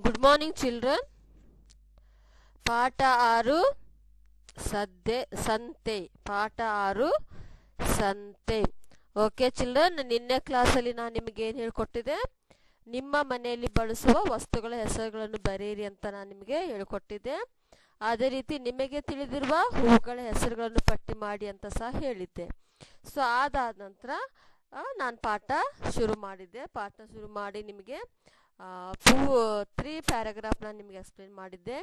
Good morning children. ಪಾಠ 6 ಸಂತೆ. ಪಾಠ 6 ಸಂತೆ. ಓಕೆ ಚಿಲ್ಡ್ರನ್, ನಿನ್ನೆ ಕ್ಲಾಸಲ್ಲಿ ನಾನು ನಿಮಗೆ ಏನು ಹೇಳ್ಕೊಟ್ಟಿದ್ದೆ? ನಿಮ್ಮ ಮನೆಯಲ್ಲಿ ಬಳಸುವ ವಸ್ತುಗಳ ಹೆಸರುಗಳನ್ನು ಬರೆಯಿರಿ ಅಂತ ನಾನು ನಿಮಗೆ ಹೇಳ್ಕೊಟ್ಟಿದ್ದೆ. ಅದೇ ರೀತಿ ನಿಮಗೆ ತಿಳಿದಿರುವ ಹೂವುಗಳ ಹೆಸರುಗಳನ್ನು ಪಟ್ಟಿ ಮಾಡಿ ಅಂತ ಸಹ ಹೇಳಿದ್ದೆ. ಸೊ ಅದಾದ ನಂತರ ನಾನು ಪಾಠ ಶುರು ಮಾಡಿದ್ದೆ. ಪಾಠ ಶುರು ಮಾಡಿ ನಿಮಗೆ 3 ಪ್ಯಾರಾಗ್ರಾಫ್ ನಾನು ನಿಮಗೆ ಎಕ್ಸ್ಪ್ಲೇನ್ ಮಾಡಿದ್ದೆ.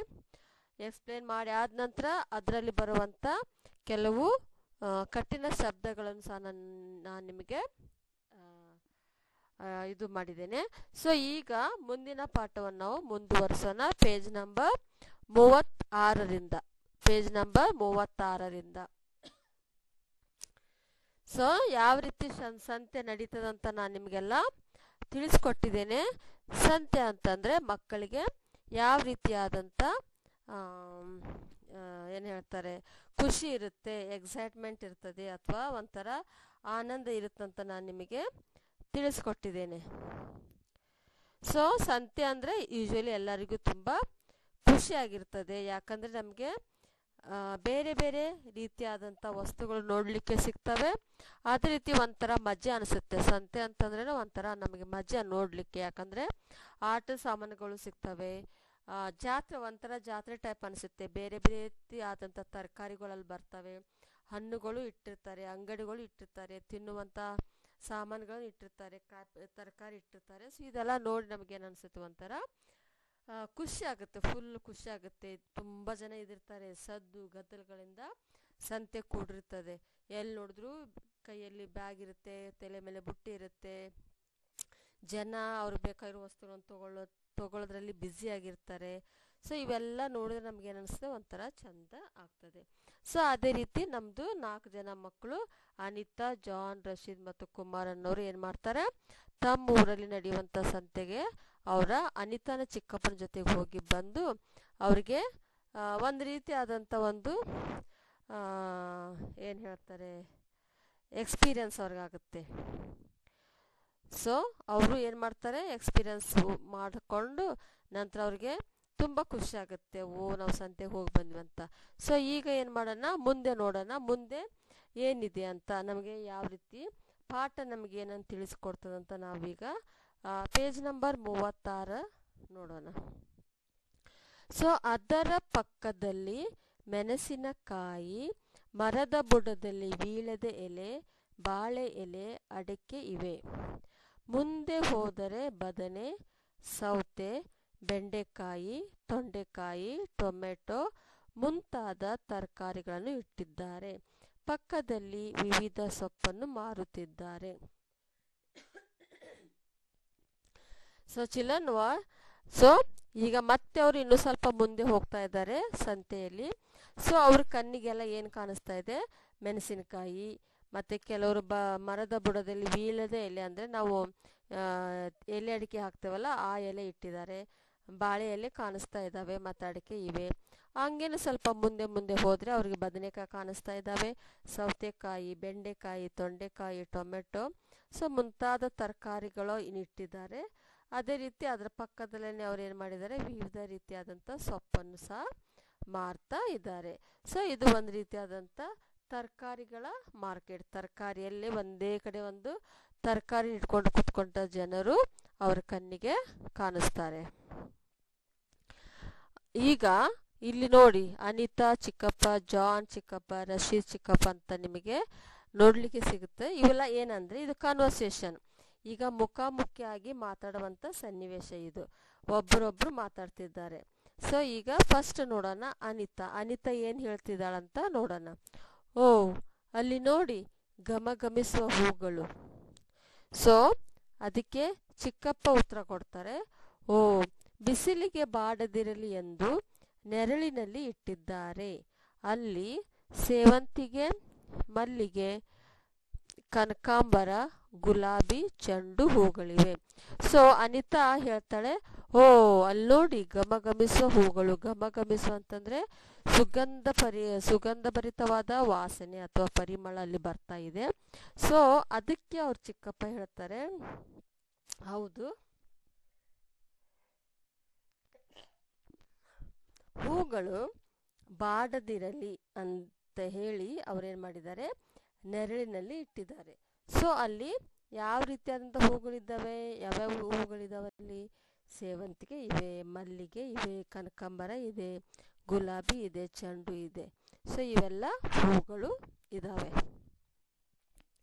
ಎಕ್ಸ್ಪ್ಲೇನ್ ಮಾಡಿ ಆದ ನಂತರ ಅದರಲ್ಲಿ ಬರುವಂಥ ಕೆಲವು ಕಠಿಣ ಶಬ್ದಗಳನ್ನು ಸಹ ನಾನು ನಿಮಗೆ ಇದು ಮಾಡಿದ್ದೇನೆ. ಸೊ ಈಗ ಮುಂದಿನ ಪಾಠವನ್ನು ನಾವು ಮುಂದುವರಿಸೋಣ. ಪೇಜ್ ನಂಬರ್ 36ರಿಂದ. ಪೇಜ್ ನಂಬರ್ 36ರಿಂದ. ಸೊ ಯಾವ ರೀತಿ ಸಂತೆ ನಡೀತದಂತ ನಾನು ನಿಮಗೆಲ್ಲ ತಿಳಿಸ್ಕೊಟ್ಟಿದ್ದೇನೆ. ಸಂತೆ ಅಂತಂದರೆ ಮಕ್ಕಳಿಗೆ ಯಾವ ರೀತಿಯಾದಂಥ ಏನು ಹೇಳ್ತಾರೆ, ಖುಷಿ ಇರುತ್ತೆ, ಎಕ್ಸೈಟ್ಮೆಂಟ್ ಇರ್ತದೆ, ಅಥವಾ ಒಂಥರ ಆನಂದ ಇರುತ್ತಂತ ನಾನು ನಿಮಗೆ ತಿಳಿಸ್ಕೊಟ್ಟಿದ್ದೇನೆ. ಸೊ ಸಂತೆ ಅಂದರೆ ಯೂಶ್ವಲಿ ಎಲ್ಲರಿಗೂ ತುಂಬ ಖುಷಿಯಾಗಿರ್ತದೆ. ಯಾಕಂದರೆ ನಮಗೆ ಬೇರೆ ಬೇರೆ ರೀತಿಯಾದಂಥ ವಸ್ತುಗಳು ನೋಡಲಿಕ್ಕೆ ಸಿಗ್ತವೆ. ಅದೇ ರೀತಿ ಒಂಥರ ಮಜಾ ಅನಿಸುತ್ತೆ. ಸಂತೆ ಅಂತಂದ್ರೆ ಒಂಥರ ನಮಗೆ ಮಜಾ ನೋಡಲಿಕ್ಕೆ. ಯಾಕಂದರೆ ಆಟ ಸಾಮಾನುಗಳು ಸಿಗ್ತವೆ. ಜಾತ್ರೆ ಒಂಥರ ಜಾತ್ರೆ ಟೈಪ್ ಅನಿಸುತ್ತೆ. ಬೇರೆ ಬೇರೆ ರೀತಿ ಆದಂಥ ತರಕಾರಿಗಳಲ್ಲಿ ಬರ್ತವೆ, ಹಣ್ಣುಗಳು ಇಟ್ಟಿರ್ತಾರೆ, ಅಂಗಡಿಗಳು ಇಟ್ಟಿರ್ತಾರೆ, ತಿನ್ನುವಂಥ ಸಾಮಾನುಗಳನ್ನು ಇಟ್ಟಿರ್ತಾರೆ, ತರಕಾರಿ ಇಟ್ಟಿರ್ತಾರೆ. ಸೊ ಇದೆಲ್ಲ ನೋಡಿ ನಮಗೇನು ಅನಿಸುತ್ತೆ, ಒಂಥರ ಖುಷಿ ಆಗುತ್ತೆ, ಫುಲ್ ಖುಷಿ ಆಗುತ್ತೆ. ತುಂಬ ಜನ ಇದಿರ್ತಾರೆ, ಸದ್ದು ಗದ್ದಲಗಳಿಂದ ಸಂತೆ ಕೂಡಿರ್ತದೆ. ಎಲ್ಲಿ ನೋಡಿದ್ರು ಕೈಯಲ್ಲಿ ಬ್ಯಾಗ್ ಇರುತ್ತೆ, ತಲೆ ಮೇಲೆ ಬುಟ್ಟಿ ಇರುತ್ತೆ. ಜನ ಅವ್ರಿಗೆ ಬೇಕಾಗಿರೋ ವಸ್ತುಗಳನ್ನು ತಗೊಳ್ಳೋದ್ರಲ್ಲಿ ಬ್ಯುಸಿ ಆಗಿರ್ತಾರೆ. ಸೊ ಇವೆಲ್ಲ ನೋಡಿದ್ರೆ ನಮ್ಗೇನು ಅನಿಸ್ತದೆ, ಒಂಥರ ಚಂದ ಆಗ್ತದೆ. ಸೊ ಅದೇ ರೀತಿ ನಮ್ಮದು 4 ಜನ ಮಕ್ಕಳು, ಅನಿತಾ, ಜಾನ್, ರಶೀದ್ ಮತ್ತು ಕುಮಾರ್ ಅನ್ನೋರು ಏನು ಮಾಡ್ತಾರೆ, ತಮ್ಮ ಊರಲ್ಲಿ ನಡೆಯುವಂಥ ಸಂತೆಗೆ ಅವರ ಅನಿತಾನ ಚಿಕ್ಕಪ್ಪನ ಜೊತೆಗೆ ಹೋಗಿ ಬಂದು ಅವ್ರಿಗೆ ಒಂದು ರೀತಿ ಆದಂಥ ಒಂದು ಏನು ಹೇಳ್ತಾರೆ, ಎಕ್ಸ್ಪೀರಿಯನ್ಸ್ ಅವ್ರಿಗಾಗುತ್ತೆ. ಸೊ ಅವರು ಏನು ಮಾಡ್ತಾರೆ, ಎಕ್ಸ್ಪೀರಿಯನ್ಸ್ ಮಾಡಿಕೊಂಡು ನಂತರ ಅವ್ರಿಗೆ ತುಂಬ ಖುಷಿ ಆಗುತ್ತೆ. ನಾವು ಸಂತೆಗೆ ಹೋಗಿ ಬಂದ್ವಿ ಅಂತ. ಸೊ ಈಗ ಏನು ಮಾಡೋಣ, ಮುಂದೆ ನೋಡೋಣ, ಮುಂದೆ ಏನಿದೆ ಅಂತ, ನಮಗೆ ಯಾವ ರೀತಿ ಪಾಠ ನಮಗೆ ಏನಂತ ತಿಳಿಸ್ಕೊಡ್ತದಂತ ನಾವೀಗ ಪೇಜ್ ನಂಬರ್ 36 ನೋಡೋಣ. ಸೊ ಅದರ ಪಕ್ಕದಲ್ಲಿ ಮೆಣಸಿನಕಾಯಿ, ಮರದ ಬುಡದಲ್ಲಿ ವೀಳ್ಯದ ಎಲೆ, ಬಾಳೆ ಎಲೆ, ಅಡಿಕೆ ಇವೆ. ಮುಂದೆ ಹೋದರೆ ಬದನೆ, ಸೌತೆ, ಬೆಂಡೆಕಾಯಿ, ತೊಂಡೆಕಾಯಿ, ಟೊಮೆಟೊ ಮುಂತಾದ ತರಕಾರಿಗಳನ್ನು ಇಟ್ಟಿದ್ದಾರೆ. ಪಕ್ಕದಲ್ಲಿ ವಿವಿಧ ಸೊಪ್ಪನ್ನು ಮಾರುತ್ತಿದ್ದಾರೆ. ಸೊ ಚಿಲ್ಡ್ರನ್, ಸೊ ಈಗ ಮತ್ತೆ ಅವರು ಇನ್ನೂ ಸ್ವಲ್ಪ ಮುಂದೆ ಹೋಗ್ತಾ ಇದ್ದಾರೆ ಸಂತೆಯಲ್ಲಿ. ಸೊ ಅವ್ರ ಕಣ್ಣಿಗೆಲ್ಲ ಏನು ಕಾಣಿಸ್ತಾ ಇದೆ, ಮೆಣಸಿನಕಾಯಿ, ಮತ್ತು ಕೆಲವರು ಮರದ ಬುಡದಲ್ಲಿ ವೀಳ್ಯದ ಎಲೆ, ಅಂದರೆ ನಾವು ಎಲೆ ಅಡಿಕೆ ಹಾಕ್ತೇವಲ್ಲ ಆ ಎಲೆ ಇಟ್ಟಿದ್ದಾರೆ. ಬಾಳೆ ಎಲೆ ಕಾಣಿಸ್ತಾ ಇದ್ದಾವೆ, ಮತ್ತು ಅಡಿಕೆ ಇವೆ. ಹಂಗೇನು ಸ್ವಲ್ಪ ಮುಂದೆ ಮುಂದೆ ಹೋದರೆ ಅವ್ರಿಗೆ ಬದನೆಕಾಯಿ ಕಾಣಿಸ್ತಾ ಇದ್ದಾವೆ, ಸೌತೆಕಾಯಿ, ಬೆಂಡೆಕಾಯಿ, ತೊಂಡೆಕಾಯಿ, ಟೊಮೆಟೊ, ಸೊ ಮುಂತಾದ ತರಕಾರಿಗಳು ಇಟ್ಟಿದ್ದಾರೆ. ಅದೇ ರೀತಿ ಅದರ ಪಕ್ಕದಲ್ಲೇ ಅವ್ರು ಏನು ಮಾಡಿದ್ದಾರೆ, ವಿವಿಧ ರೀತಿಯಾದಂಥ ಸೊಪ್ಪನ್ನು ಸಹ ಮಾರ್ತಾ ಇದ್ದಾರೆ. ಸೊ ಇದು ಒಂದು ರೀತಿಯಾದಂಥ ತರಕಾರಿಗಳ ಮಾರ್ಕೆಟ್. ತರಕಾರಿಯಲ್ಲಿ ಒಂದೇ ಕಡೆ ಒಂದು ತರಕಾರಿ ಇಟ್ಕೊಂಡು ಕುತ್ಕೊಂಡ ಜನರು ಅವರ ಕಣ್ಣಿಗೆ ಕಾಣಿಸ್ತಾರೆ. ಈಗ ಇಲ್ಲಿ ನೋಡಿ, ಅನಿತಾ ಚಿಕ್ಕಪ್ಪ, ಜಾನ್ ಚಿಕ್ಕಪ್ಪ, ರಶೀದ್ ಚಿಕ್ಕಪ್ಪ ಅಂತ ನಿಮಗೆ ನೋಡಲಿಕ್ಕೆ ಸಿಗುತ್ತೆ. ಇವೆಲ್ಲ ಏನಂದರೆ ಇದು ಕಾನ್ವರ್ಸೇಷನ್. ಈಗ ಮುಖಾಮುಖಿಯಾಗಿ ಮಾತಾಡುವಂಥ ಸನ್ನಿವೇಶ ಇದು. ಒಬ್ಬರೊಬ್ಬರು ಮಾತಾಡ್ತಿದ್ದಾರೆ. ಸೊ ಈಗ ಫಸ್ಟ್ ನೋಡೋಣ ಅನಿತಾ ಏನು ಹೇಳ್ತಿದ್ದಾಳಂತ ನೋಡೋಣ. ಓ, ಅಲ್ಲಿ ನೋಡಿ ಘಮಘಮಿಸುವ ಹೂಗಳು. ಸೊ ಅದಕ್ಕೆ ಚಿಕ್ಕಪ್ಪ ಉತ್ತರ ಕೊಡ್ತಾರೆ, ಓ, ಬಿಸಿಲಿಗೆ ಬಾಡದಿರಲಿ ಎಂದು ನೆರಳಿನಲ್ಲಿ ಇಟ್ಟಿದ್ದಾರೆ. ಅಲ್ಲಿ ಸೇವಂತಿಗೆ, ಮಲ್ಲಿಗೆ, ಕನಕಾಂಬರ, ಗುಲಾಬಿ, ಚೆಂಡು ಹೂಗಳಿವೆ. ಸೊ ಅನಿತಾ ಹೇಳ್ತಾಳೆ, ಓ, ಅಲ್ಲಿ ನೋಡಿ ಘಮಘಮಿಸುವ ಹೂಗಳು. ಘಮಘಮಿಸುವ ಅಂತಂದ್ರೆ ಸುಗಂಧಭರಿತವಾದ ವಾಸನೆ ಅಥವಾ ಪರಿಮಳ ಅಲ್ಲಿ ಬರ್ತಾ ಇದೆ. ಸೊ ಅದಕ್ಕೆ ಅವ್ರ ಚಿಕ್ಕಪ್ಪ ಹೇಳ್ತಾರೆ, ಹೌದು, ಹೂಗಳು ಬಾಡದಿರಲಿ ಅಂತ ಹೇಳಿ ಅವ್ರೇನು ಮಾಡಿದ್ದಾರೆ, ನೆರಳಿನಲ್ಲಿ ಇಟ್ಟಿದ್ದಾರೆ. ಸೊ ಅಲ್ಲಿ ಯಾವ ರೀತಿಯಾದಂಥ ಹೂಗಳಿದ್ದಾವೆ, ಯಾವ್ಯಾವ ಹೂಗಳಿದ್ದಾವೆ ಅಲ್ಲಿ? ಸೇವಂತಿಗೆ ಇವೆ, ಮಲ್ಲಿಗೆ ಇವೆ, ಕನಕಾಂಬರ ಇದೆ, ಗುಲಾಬಿ ಇದೆ, ಚೆಂಡು ಇದೆ. ಸೊ ಇವೆಲ್ಲ ಹೂಗಳು ಇದ್ದಾವೆ.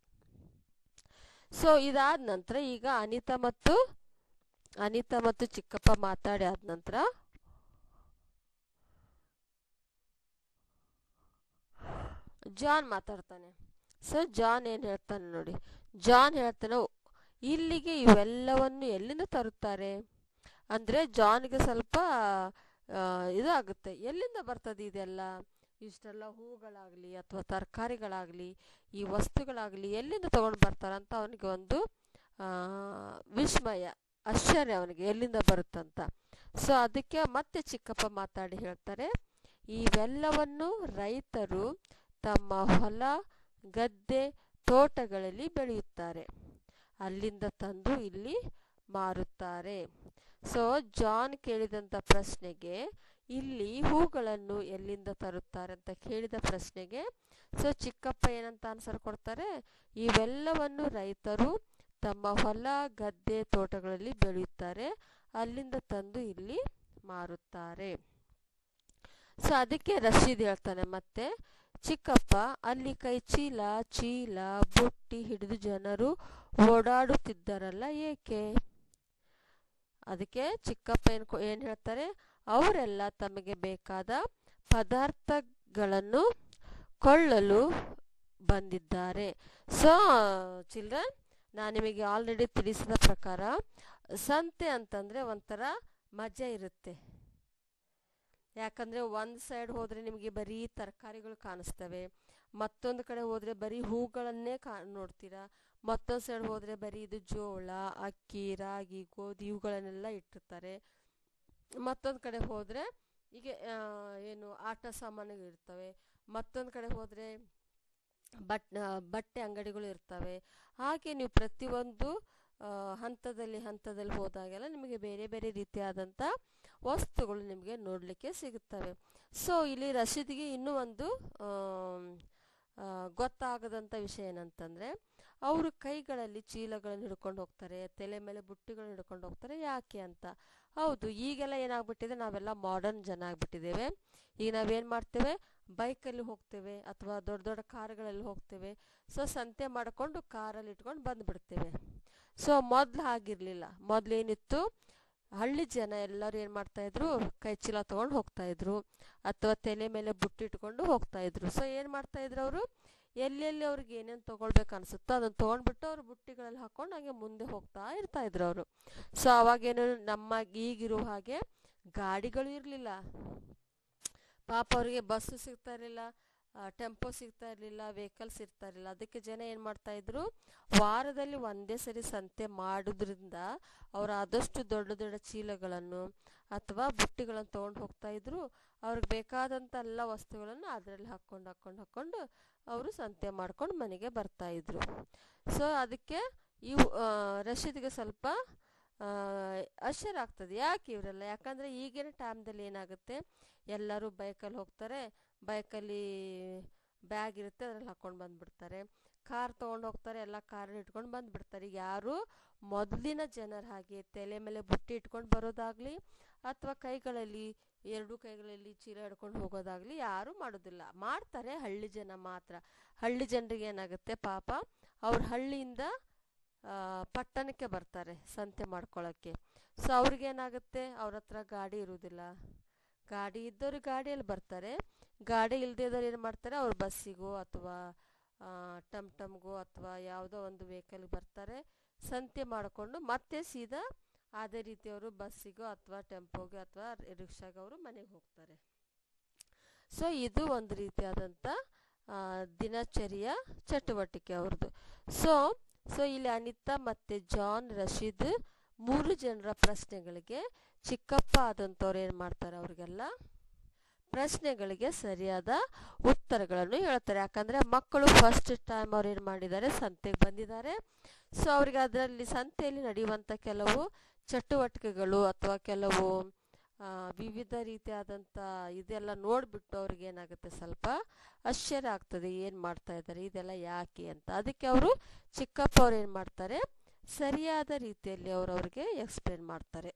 ಸೊ ಇದಾದ ನಂತರ ಈಗ ಅನಿತಾ ಮತ್ತು ಚಿಕ್ಕಪ್ಪ ಮಾತಾಡಿ ಆದ ನಂತರ ಜಾನ್ ಮಾತಾಡ್ತಾನೆ. ಸೊ ಜಾನ್ ಏನು ಹೇಳ್ತಾನೆ ನೋಡಿ. ಜಾನ್ ಹೇಳ್ತಾನೆ, ಇಲ್ಲಿಗೆ ಇವೆಲ್ಲವನ್ನು ಎಲ್ಲಿಂದ ತರುತ್ತಾರೆ ಅಂದರೆ ಜಾನ್ಗೆ ಸ್ವಲ್ಪ ಇದಾಗುತ್ತೆ, ಎಲ್ಲಿಂದ ಬರ್ತದೆ ಇದೆಲ್ಲ, ಇಷ್ಟೆಲ್ಲ ಹೂಗಳಾಗಲಿ ಅಥವಾ ತರಕಾರಿಗಳಾಗಲಿ ಈ ವಸ್ತುಗಳಾಗಲಿ ಎಲ್ಲಿಂದ ತೊಗೊಂಡು ಬರ್ತಾರಂತ ಅವನಿಗೆ ಒಂದು ವಿಸ್ಮಯ, ಆಶ್ಚರ್ಯ ಅವನಿಗೆ ಎಲ್ಲಿಂದ ಬರುತ್ತಂತ. ಸೊ ಅದಕ್ಕೆ ಮತ್ತೆ ಚಿಕ್ಕಪ್ಪ ಮಾತಾಡಿ ಹೇಳ್ತಾರೆ, ಇವೆಲ್ಲವನ್ನು ರೈತರು ತಮ್ಮ ಹೊಲ, ಗದ್ದೆ, ತೋಟಗಳಲ್ಲಿ ಬೆಳೆಯುತ್ತಾರೆ, ಅಲ್ಲಿಂದ ತಂದು ಇಲ್ಲಿ ಮಾರುತ್ತಾರೆ. ಸೊ ಜಾನ್ ಕೇಳಿದಂಥ ಪ್ರಶ್ನೆಗೆ, ಇಲ್ಲಿ ಹೂಗಳನ್ನು ಎಲ್ಲಿಂದ ತರುತ್ತಾರೆ ಅಂತ ಕೇಳಿದ ಪ್ರಶ್ನೆಗೆ ಸೊ ಚಿಕ್ಕಪ್ಪ ಏನಂತ ಆನ್ಸರ್ ಕೊಡ್ತಾರೆ, ಇವೆಲ್ಲವನ್ನು ರೈತರು ತಮ್ಮ ಹೊಲ, ಗದ್ದೆ, ತೋಟಗಳಲ್ಲಿ ಬೆಳೆಯುತ್ತಾರೆ, ಅಲ್ಲಿಂದ ತಂದು ಇಲ್ಲಿ ಮಾರುತ್ತಾರೆ. ಸೊ ಅದಕ್ಕೆ ರಶೀದ್ ಹೇಳ್ತಾನೆ ಮತ್ತೆ, ಚಿಕ್ಕಪ್ಪ ಅಲ್ಲಿ ಕೈ ಚೀಲ ಬುಟ್ಟಿ ಹಿಡಿದು ಜನರು ಓಡಾಡುತ್ತಿದ್ದಾರಲ್ಲ ಏಕೆ? ಅದಕ್ಕೆ ಚಿಕ್ಕಪ್ಪ ಏನು ಹೇಳ್ತಾರೆ, ಅವರೆಲ್ಲ ತಮಗೆ ಬೇಕಾದ ಪದಾರ್ಥಗಳನ್ನು ಕೊಳ್ಳಲು ಬಂದಿದ್ದಾರೆ. ಸೊ ಚಿಲ್ಡ್ರನ್, ನಾನು ನಿಮಗೆ ಆಲ್ರೆಡಿ ತಿಳಿಸಿದ ಪ್ರಕಾರ ಸಂತೆ ಅಂತಂದರೆ ಒಂಥರ ಮಜಾ ಇರುತ್ತೆ. ಯಾಕಂದರೆ ಒಂದು ಸೈಡ್ ಹೋದರೆ ನಿಮಗೆ ಬರೀ ತರಕಾರಿಗಳು ಕಾಣಿಸ್ತವೆ, ಮತ್ತೊಂದು ಕಡೆ ಹೋದರೆ ಬರೀ ಹೂಗಳನ್ನೇ ನೋಡ್ತೀರಾ, ಮತ್ತೊಂದು ಸೈಡ್ ಹೋದರೆ ಬರೀ ಇದು ಜೋಳ, ಅಕ್ಕಿ, ರಾಗಿ, ಗೋಧಿ ಇವುಗಳನ್ನೆಲ್ಲ ಇಟ್ಟಿರ್ತಾರೆ. ಮತ್ತೊಂದು ಕಡೆ ಹೋದರೆ ಈಗ ಏನು ಆಟ ಸಾಮಾನುಗಳು ಇರ್ತವೆ, ಮತ್ತೊಂದು ಕಡೆ ಹೋದರೆ ಬಟ್ಟೆ ಅಂಗಡಿಗಳು ಇರ್ತವೆ. ಹಾಗೆ ನೀವು ಪ್ರತಿಯೊಂದು ಹಂತದಲ್ಲಿ ಹೋದಾಗೆಲ್ಲ ನಿಮಗೆ ಬೇರೆ ಬೇರೆ ರೀತಿಯಾದಂಥ ವಸ್ತುಗಳು ನಿಮಗೆ ನೋಡಲಿಕ್ಕೆ ಸಿಗುತ್ತವೆ. ಸೊ ಇಲ್ಲಿ ರಶೀದ್ಗೆ ಇನ್ನೂ ಒಂದು ಗೊತ್ತಾಗದಂಥ ವಿಷಯ ಏನಂತಂದರೆ, ಅವರು ಕೈಗಳಲ್ಲಿ ಚೀಲಗಳನ್ನು ಹಿಡ್ಕೊಂಡು ಹೋಗ್ತಾರೆ, ತಲೆ ಮೇಲೆ ಬುಟ್ಟಿಗಳನ್ನ ಹಿಡ್ಕೊಂಡು ಹೋಗ್ತಾರೆ. ಯಾಕೆ ಅಂತ? ಹೌದು, ಈಗೆಲ್ಲ ಏನಾಗ್ಬಿಟ್ಟಿದೆ, ನಾವೆಲ್ಲ ಮಾಡರ್ನ್ ಜನ ಆಗ್ಬಿಟ್ಟಿದ್ದೇವೆ. ಈಗ ನಾವೇನು ಮಾಡ್ತೇವೆ, ಬೈಕಲ್ಲಿ ಹೋಗ್ತೇವೆ ಅಥವಾ ದೊಡ್ಡ ದೊಡ್ಡ ಕಾರುಗಳಲ್ಲಿ ಹೋಗ್ತೇವೆ. ಸೊ ಸಂತೆ ಮಾಡಿಕೊಂಡು ಕಾರಲ್ಲಿ ಇಟ್ಕೊಂಡು ಬಂದುಬಿಡ್ತೇವೆ. ಸೊ ಮೊದಲು ಹಾಗಿರಲಿಲ್ಲ. ಮೊದಲೇನಿತ್ತು, ಹಳ್ಳಿ ಜನ ಎಲ್ಲರೂ ಏನು ಮಾಡ್ತಾಯಿದ್ರು, ಕೈ ಚೀಲ ತೊಗೊಂಡು ಹೋಗ್ತಾಯಿದ್ರು ಅಥವಾ ತಲೆ ಮೇಲೆ ಬುಟ್ಟಿ ಇಟ್ಕೊಂಡು ಹೋಗ್ತಾಯಿದ್ರು. ಸೊ ಏನು ಮಾಡ್ತಾಯಿದ್ರು, ಅವರು ಎಲ್ಲೆಲ್ಲಿ ಅವ್ರಿಗೆ ಏನೇನು ತೊಗೊಳ್ಬೇಕು ಅನಿಸುತ್ತೋ ಅದನ್ನು ತೊಗೊಂಡ್ಬಿಟ್ಟು ಅವ್ರು ಬುಟ್ಟಿಗಳಲ್ಲಿ ಹಾಕ್ಕೊಂಡು ಹಾಗೆ ಮುಂದೆ ಹೋಗ್ತಾ ಇರ್ತಾಯಿದ್ರು ಅವರು. ಸೊ ಅವಾಗೇನು ನಮ್ಮ ಈಗಿರೋ ಹಾಗೆ ಗಾಡಿಗಳು ಇರಲಿಲ್ಲ ಪಾಪ, ಅವರಿಗೆ ಬಸ್ಸು ಸಿಗ್ತಾ ಇರಲಿಲ್ಲ, ಟೆಂಪೋ ಸಿಗ್ತಾ ಇರಲಿಲ್ಲ, ವೆಹಿಕಲ್ಸ್ ಇರ್ತಾ ಇರಲಿಲ್ಲ. ಅದಕ್ಕೆ ಜನ ಏನು ಮಾಡ್ತಾಯಿದ್ರು, ವಾರದಲ್ಲಿ ಒಂದೇ ಸರಿ ಸಂತೆ ಮಾಡೋದ್ರಿಂದ ಅವರು ಆದಷ್ಟು ದೊಡ್ಡ ದೊಡ್ಡ ಚೀಲಗಳನ್ನು ಅಥವಾ ಬುಟ್ಟಿಗಳನ್ನು ತೊಗೊಂಡು ಹೋಗ್ತಾಯಿದ್ರು. ಅವ್ರಿಗೆ ಬೇಕಾದಂಥ ಎಲ್ಲ ವಸ್ತುಗಳನ್ನು ಅದರಲ್ಲಿ ಹಾಕ್ಕೊಂಡು ಅವರು ಸಂತೆ ಮಾಡ್ಕೊಂಡು ಮನೆಗೆ ಬರ್ತಾಯಿದ್ರು. ಸೊ ಅದಕ್ಕೆ ಇವು ರಶೀದ್ಗೆ ಸ್ವಲ್ಪ ಆಶ್ಚರ್ಯ ಆಗ್ತದೆ, ಯಾಕೆ ಇವರೆಲ್ಲ, ಯಾಕಂದರೆ ಈಗಿನ ಟೈಮ್ದಲ್ಲಿ ಏನಾಗುತ್ತೆ, ಎಲ್ಲರೂ ಬೈಕಲ್ಲಿ ಹೋಗ್ತಾರೆ, ಬೈಕಲ್ಲಿ ಬ್ಯಾಗ್ ಇರುತ್ತೆ ಅದ್ರಲ್ಲಿ ಹಾಕ್ಕೊಂಡು ಬಂದುಬಿಡ್ತಾರೆ, ಕಾರ್ ತೊಗೊಂಡು ಹೋಗ್ತಾರೆ, ಎಲ್ಲ ಕಾರಲ್ಲಿ ಇಟ್ಕೊಂಡು ಬಂದುಬಿಡ್ತಾರೆ. ಈಗ ಯಾರು ಮೊದಲಿನ ಜನರ ಹಾಗೆ ತಲೆ ಮೇಲೆ ಬುಟ್ಟಿ ಇಟ್ಕೊಂಡು ಬರೋದಾಗಲಿ ಅಥವಾ ಎರಡೂ ಕೈಗಳಲ್ಲಿ ಚೀಲ ಹಿಡ್ಕೊಂಡು ಹೋಗೋದಾಗಲಿ ಯಾರೂ ಮಾಡೋದಿಲ್ಲ. ಮಾಡ್ತಾರೆ ಹಳ್ಳಿ ಜನ ಮಾತ್ರ. ಹಳ್ಳಿ ಜನರಿಗೆ ಏನಾಗುತ್ತೆ, ಪಾಪ ಅವ್ರ ಹಳ್ಳಿಯಿಂದ ಪಟ್ಟಣಕ್ಕೆ ಬರ್ತಾರೆ ಸಂತೆ ಮಾಡ್ಕೊಳ್ಳೋಕ್ಕೆ. ಸೊ ಅವ್ರಿಗೇನಾಗುತ್ತೆ, ಅವ್ರ ಹತ್ರ ಗಾಡಿ ಇರೋದಿಲ್ಲ. ಗಾಡಿ ಇದ್ದವ್ರು ಗಾಡಿಯಲ್ಲಿ ಬರ್ತಾರೆ, ಗಾಡಿ ಇಲ್ಲದೇ ಇದ್ದವ್ರು ಏನು ಮಾಡ್ತಾರೆ, ಅವ್ರು ಬಸ್ಸಿಗೋ ಅಥವಾ ಟಮ್ಗೋ ಅಥವಾ ಯಾವುದೋ ಒಂದು ವೆಹಿಕಲ್ಗೆ ಬರ್ತಾರೆ, ಸಂತೆ ಮಾಡಿಕೊಂಡು ಮತ್ತೆ ಸೀದಾ ಅದೇ ರೀತಿ ಅವರು ಬಸ್ಸಿಗೋ ಅಥವಾ ಟೆಂಪೋಗೆ ಅಥವಾ ರಿಕ್ಷಾಗೆ ಅವರು ಮನೆಗೆ ಹೋಗ್ತಾರೆ. ಸೊ ಇದು ಒಂದು ರೀತಿಯಾದಂಥ ದಿನಚರಿಯ ಚಟುವಟಿಕೆ ಅವ್ರದ್ದು. ಸೊ ಇಲ್ಲಿ ಅನಿತಾ ಮತ್ತು ಜಾನ್, ರಶೀದ್ 3 ಜನರ ಪ್ರಶ್ನೆಗಳಿಗೆ ಚಿಕ್ಕಪ್ಪ ಆದಂಥವ್ರು ಏನು ಮಾಡ್ತಾರೆ, ಅವ್ರಿಗೆಲ್ಲ ಪ್ರಶ್ನೆಗಳಿಗೆ ಸರಿಯಾದ ಉತ್ತರಗಳನ್ನು ಹೇಳ್ತಾರೆ. ಯಾಕಂದರೆ ಮಕ್ಕಳು ಫಸ್ಟ್ ಟೈಮ್ ಅವ್ರು ಏನು ಮಾಡಿದ್ದಾರೆ, ಸಂತೆಗೆ ಬಂದಿದ್ದಾರೆ. ಸೊ ಅವ್ರಿಗೆ ಅದರಲ್ಲಿ ಸಂತೆಯಲ್ಲಿ ನಡೆಯುವಂಥ ಕೆಲವು ಚಟುವಟಿಕೆಗಳು ಅಥವಾ ಕೆಲವು ವಿವಿಧ ರೀತಿಯಾದಂಥ ಇದೆಲ್ಲ ನೋಡಿಬಿಟ್ಟು ಅವ್ರಿಗೆ ಏನಾಗುತ್ತೆ, ಸ್ವಲ್ಪ ಆಶ್ಚರ್ಯ ಆಗ್ತದೆ, ಏನು ಮಾಡ್ತಾ ಇದ್ದಾರೆ, ಇದೆಲ್ಲ ಯಾಕೆ ಅಂತ. ಅದಕ್ಕೆ ಅವರು ಚಿಕ್ಕಪ್ಪ ಅವ್ರು ಏನು ಮಾಡ್ತಾರೆ, ಸರಿಯಾದ ರೀತಿಯಲ್ಲಿ ಅವ್ರಿಗೆ ಎಕ್ಸ್ಪ್ಲೇನ್ ಮಾಡ್ತಾರೆ.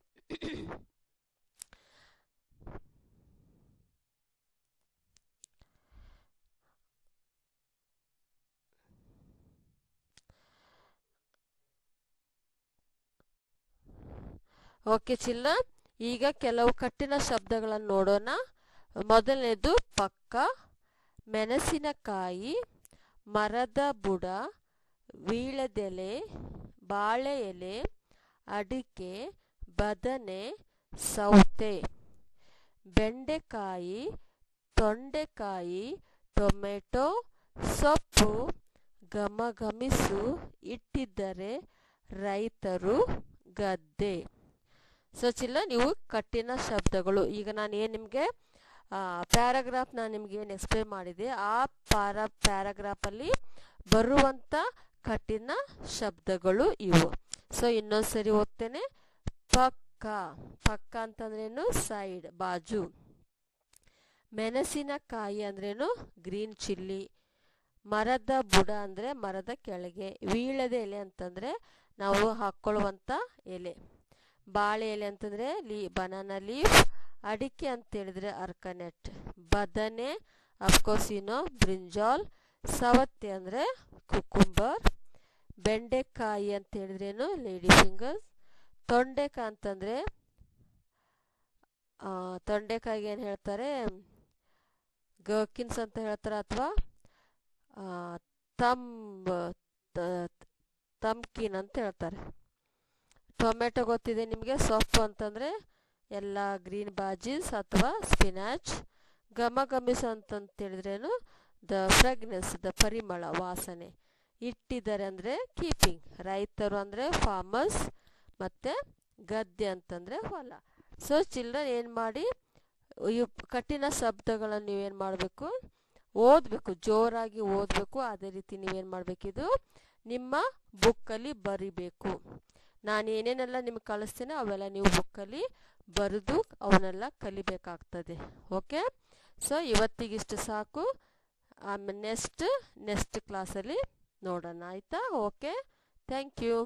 ಓಕೆ ಚಿಲ್ಲ, ಈಗ ಕೆಲವು ಕಠಿಣ ಶಬ್ದಗಳನ್ನು ನೋಡೋಣ. ಮೊದಲನೇದು ಪಕ್ಕ, ಮೆಣಸಿನಕಾಯಿ, ಮರದ ಬುಡ, ವೀಳ್ಯದೆಲೆ, ಬಾಳೆ ಎಲೆ, ಅಡಿಕೆ, ಬದನೆ, ಸೌತೆ, ಬೆಂಡೆಕಾಯಿ, ತೊಂಡೆಕಾಯಿ, ಟೊಮೆಟೊ, ಸೊಪ್ಪು, ಘಮಘಮಿಸು, ಇಟ್ಟಿದ್ದರೆ, ರೈತರು, ಗದ್ದೆ. ಸೊ ಚಿಲ್ಲ, ನೀವು ಕಠಿಣ ಶಬ್ದಗಳು, ಈಗ ನಾನು ಏನು ನಿಮಗೆ ಪ್ಯಾರಾಗ್ರಾಫ್ ನಾನು ನಿಮ್ಗೆ ಏನು ಎಕ್ಸ್ಪ್ಲೇನ್ ಮಾಡಿದೆ, ಆ ಪ್ಯಾರಾಗ್ರಾಫಲ್ಲಿ ಬರುವಂಥ ಕಠಿಣ ಶಬ್ದಗಳು ಇವು. ಸೊ ಇನ್ನೊಂದ್ಸರಿ ಓದ್ತೇನೆ. ಪಕ್ಕ, ಪಕ್ಕ ಅಂತಂದ್ರೇನು, ಸೈಡ್, ಬಾಜು. ಮೆಣಸಿನಕಾಯಿ ಅಂದ್ರೇನು, ಗ್ರೀನ್ ಚಿಲ್ಲಿ. ಮರದ ಬುಡ ಅಂದರೆ ಮರದ ಕೆಳಗೆ. ವೀಳ್ಯದ ಎಲೆ ಅಂತಂದರೆ ನಾವು ಹಾಕ್ಕೊಳ್ಳುವಂಥ ಎಲೆ. ಬಾಳೆ ಎಲೆ ಅಂತಂದರೆ ಬನಾನಾ ಲೀಫ್. ಅಡಿಕೆ ಅಂತ ಹೇಳಿದ್ರೆ ಅರ್ಕನೆಟ್. ಬದನೆ ಅಫ್ಕೋರ್ಸ್ ಬ್ರಿಂಜಾಲ್. ಸವತೆ ಅಂದರೆ ಕುಕುಂಬರ್. ಬೆಂಡೆಕಾಯಿ ಅಂತ ಹೇಳಿದ್ರೇನು, ಲೇಡಿ ಫಿಂಗರ್ಸ್. ತೊಂಡೆಕಾಯಿ ಅಂತಂದರೆ ತೊಂಡೆಕಾಯಿಗೆ ಏನು ಹೇಳ್ತಾರೆ, ಗರ್ಕಿನ್ಸ್ ಅಂತ ಹೇಳ್ತಾರೆ, ಅಥವಾ ತಮ್ಕಿನ್ ಅಂತ ಹೇಳ್ತಾರೆ. ಟೊಮೆಟೊ ಗೊತ್ತಿದೆ ನಿಮಗೆ. ಸೊಪ್ಪು ಅಂತಂದರೆ ಎಲ್ಲ ಗ್ರೀನ್ ಬಾಜೀಸ್ ಅಥವಾ ಸ್ಪಿನಾಚ್. ಘಮಘಮಿಸು ಅಂತಂತೇಳಿದ್ರೇನು, ದ ಫ್ರೆಗ್ನೆನ್ಸ್, ದ ಪರಿಮಳ, ವಾಸನೆ. ಇಟ್ಟಿದ್ದಾರೆ ಅಂದರೆ ಕೀಪಿಂಗ್. ರೈತರು ಅಂದರೆ ಫಾರ್ಮರ್ಸ್. ಮತ್ತು ಗದ್ದೆ ಅಂತಂದರೆ ಹೊಲ. ಸೊ ಚಿಲ್ಡ್ರನ್ ಏನು ಮಾಡಿ, ಈ ಕಠಿಣ ಶಬ್ದಗಳನ್ನು ನೀವೇನು ಮಾಡಬೇಕು, ಓದಬೇಕು, ಜೋರಾಗಿ ಓದಬೇಕು. ಅದೇ ರೀತಿ ನೀವೇನು ಮಾಡಬೇಕಿದು ನಿಮ್ಮ ಬುಕ್ಕಲ್ಲಿ ಬರಿಬೇಕು. ನಾನು ಏನೇನೆಲ್ಲ ನಿಮ್ಗೆ ಕಳಿಸ್ತೇನೆ ಅವೆಲ್ಲ ನೀವು ಬುಕ್ಕಲ್ಲಿ ಬರೆದು ಅವನ್ನೆಲ್ಲ ಕಲಿಬೇಕಾಗ್ತದೆ. ಓಕೆ, ಸೊ ಇವತ್ತಿಗಿಷ್ಟು ಸಾಕು. ಆಮೇಲೆ ನೆಕ್ಸ್ಟ್ ಕ್ಲಾಸಲ್ಲಿ ನೋಡೋಣ, ಆಯಿತಾ? Okay, thank you.